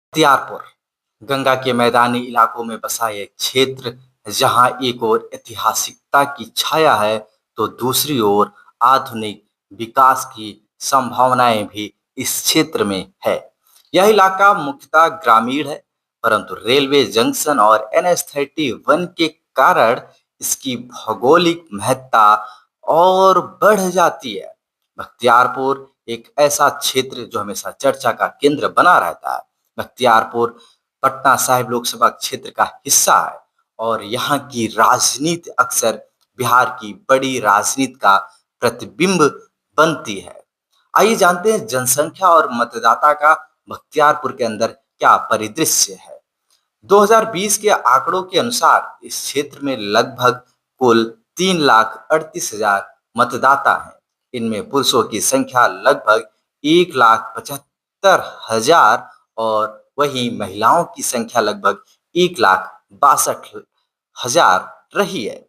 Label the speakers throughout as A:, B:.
A: बख्तियारपुर गंगा के मैदानी इलाकों में बसा एक क्षेत्र जहां एक ओर ऐतिहासिकता की छाया है तो दूसरी ओर आधुनिक विकास की संभावनाएं भी इस क्षेत्र में है। यह इलाका मुख्यतः ग्रामीण है, परंतु रेलवे जंक्शन और NH-31 के कारण इसकी भौगोलिक महत्ता और बढ़ जाती है। बख्तियारपुर एक ऐसा क्षेत्र जो हमेशा चर्चा का केंद्र बना रहता है। बख्तियारपुर पटना साहिब लोकसभा क्षेत्र का हिस्सा है और यहाँ की राजनीति अक्सर बिहार की बड़ी राजनीति का प्रतिबिंब बनती है। आइए जानते हैं जनसंख्या और मतदाता का बख्तियारपुर के अंदर क्या परिदृश्य है। 2020 के आंकड़ों के अनुसार इस क्षेत्र में लगभग कुल 3,38,000 मतदाता हैं। इनमें पुरुषों की संख्या लगभग 1,75,000 और वहीं महिलाओं की संख्या लगभग 1,62,000 रही है।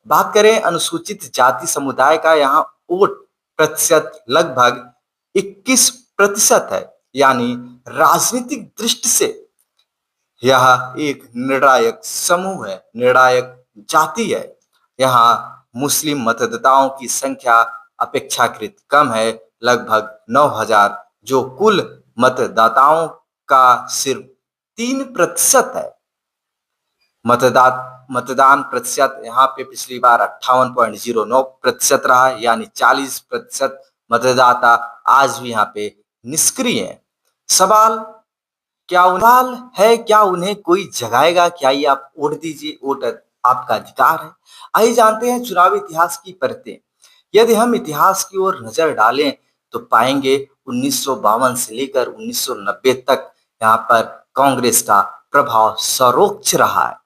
A: बात करें अनुसूचित जाति समुदाय का, यहाँ वोट प्रतिशत लगभग 21% है। यानी राजनीतिक दृष्टि से यह एक निर्णायक समूह है, निर्णायक जाति है। यहाँ मुस्लिम मतदाताओं की संख्या अपेक्षाकृत कम है, लगभग 9,000, जो कुल मतदाताओं का सिर्फ 3% है। मतदान प्रतिशत यहाँ पे पिछली बार 58.09% रहा है, यानी 40% मतदाता आज भी यहाँ पे निष्क्रिय है। सवाल है क्या उन्हें कोई जगाएगा? क्या ये आप वोट दीजिए, वोट आपका अधिकार है। आइए जानते हैं चुनावी इतिहास की परतें। यदि हम इतिहास की ओर नजर डालें तो पाएंगे 1952 से लेकर 1990 तक यहाँ पर कांग्रेस का प्रभाव सर्वोच्च रहा है।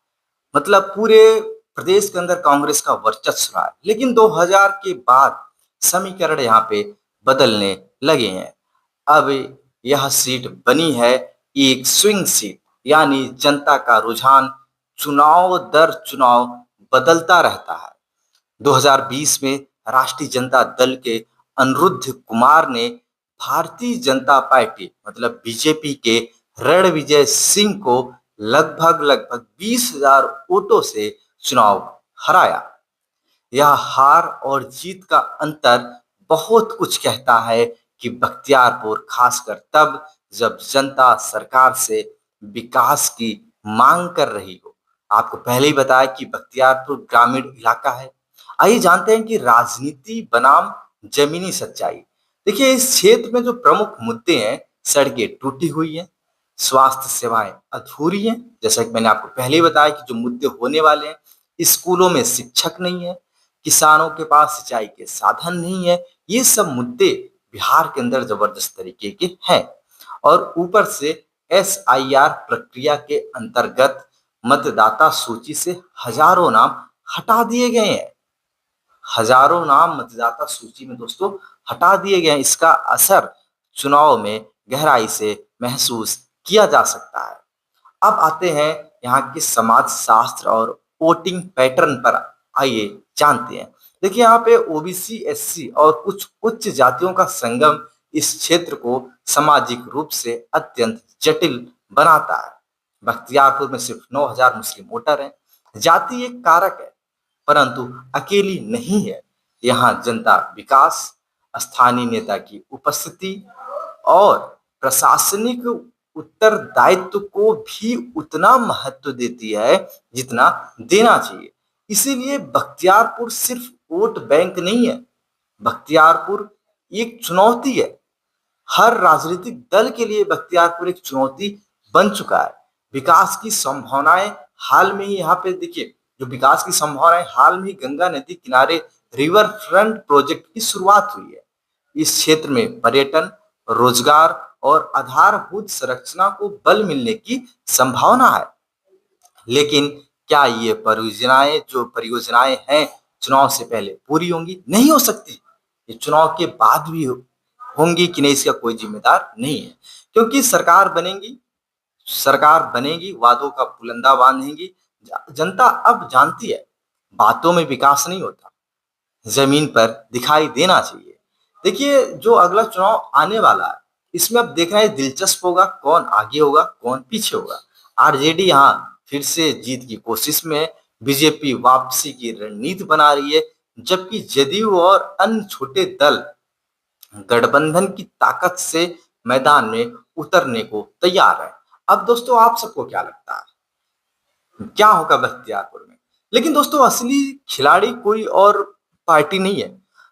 A: मतलब पूरे प्रदेश के अंदर कांग्रेस का वर्चस्व रहा है। लेकिन 2000 के बाद समीकरण यहाँ पे बदलने लगे हैं। अब यह सीट बनी है एक स्विंग सीट, यानी जनता का रुझान चुनाव दर चुनाव बदलता रहता है। 2020 में राष्ट्रीय जनता दल के अनिरुद्ध कुमार ने भारतीय जनता पार्टी मतलब बीजेपी के रणविजय सिंह को लगभग 20,000 वोटों से चुनाव हराया। यह हार और जीत का अंतर बहुत कुछ कहता है कि बख्तियारपुर खासकर तब जब जनता सरकार से विकास की मांग कर रही हो। आपको पहले ही बताया कि बख्तियारपुर ग्रामीण इलाका है। आइए जानते हैं कि राजनीति बनाम जमीनी सच्चाई। देखिए, इस क्षेत्र में जो प्रमुख मुद्दे हैं, सड़कें टूटी हुई हैं, स्वास्थ्य सेवाएं अधूरी हैं, जैसा कि मैंने आपको पहले ही बताया कि जो मुद्दे होने वाले हैं, स्कूलों में शिक्षक नहीं है, किसानों के पास सिंचाई के साधन नहीं है। ये सब मुद्दे बिहार के अंदर जबरदस्त तरीके के हैं। और ऊपर से SIR प्रक्रिया के अंतर्गत मतदाता सूची से हजारों नाम हटा दिए गए हैं। हजारों नाम मतदाता सूची में दोस्तों हटा दिए गए हैं। इसका असर चुनाव में गहराई से महसूस किया जा सकता है। अब आते हैं यहाँ के समाज शास्त्र और वोटिंग पैटर्न पर। आइए जानते हैं। देखिए, यहाँ पे OBC SC और कुछ उच्च जातियों का संगम इस क्षेत्र को सामाजिक रूप से अत्यंत जटिल बनाता है। बख्तियारपुर में सिर्फ 9,000 मुस्लिम वोटर हैं। जाति एक कारक है, परंतु अकेली नहीं है। यहाँ जनता विकास, स्थानीय नेता की उपस्थिति और प्रशासनिक उत्तरदायित्व को भी उतना महत्व देती है जितना देना चाहिए। इसीलिए बख्तियारपुर सिर्फ वोट बैंक नहीं है, बख्तियारपुर एक चुनौती है। हर राजनीतिक दल के लिए बख्तियारपुर एक चुनौती बन चुका है। विकास की संभावनाएं हाल में ही यहाँ पे देखिए, जो विकास की संभावनाएं हाल में ही गंगा नदी किनारे रिवर फ्रंट प्रोजेक्ट की शुरुआत हुई है। इस क्षेत्र में पर्यटन, रोजगार और आधारभूत संरचना को बल मिलने की संभावना है। लेकिन क्या ये परियोजनाएं हैं चुनाव से पहले पूरी होंगी? नहीं हो सकती। ये चुनाव के बाद भी होंगी कि नहीं, इसका कोई जिम्मेदार नहीं है। क्योंकि सरकार बनेगी, वादों का पुलंदा बांधेगी। जनता अब जानती है बातों में विकास नहीं होता, जमीन पर दिखाई देना चाहिए। देखिए, जो अगला चुनाव आने वाला है इसमें अब देखना है दिलचस्प होगा, कौन आगे होगा कौन पीछे होगा। आरजेडी यहाँ फिर से जीत की कोशिश में है, बीजेपी वापसी की रणनीति बना रही है, जबकि जदयू और अन्य छोटे दल गठबंधन की ताकत से मैदान में उतरने को तैयार है। अब दोस्तों आप सबको क्या लगता है क्या होगा बख्तियारपुर में? लेकिन दोस्तों असली खिलाड़ी कोई और पार्टी नहीं है,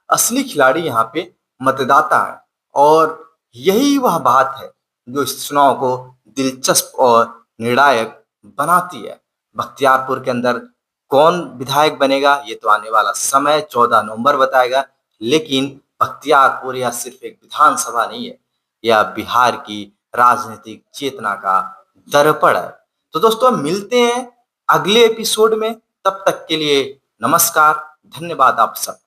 A: असली खिलाड़ी यहाँ पे मतदाता है। और यही वह बात है जो इस चुनाव को दिलचस्प और निर्णायक बनाती है। बख्तियारपुर के अंदर कौन विधायक बनेगा ये तो आने वाला समय 14 नवंबर बताएगा, लेकिन बख्तियारपुर यह सिर्फ एक विधानसभा नहीं है, यह बिहार की राजनीतिक चेतना का दर्पण है। तो दोस्तों मिलते हैं अगले एपिसोड में, तब तक के लिए नमस्कार, धन्यवाद आप सब।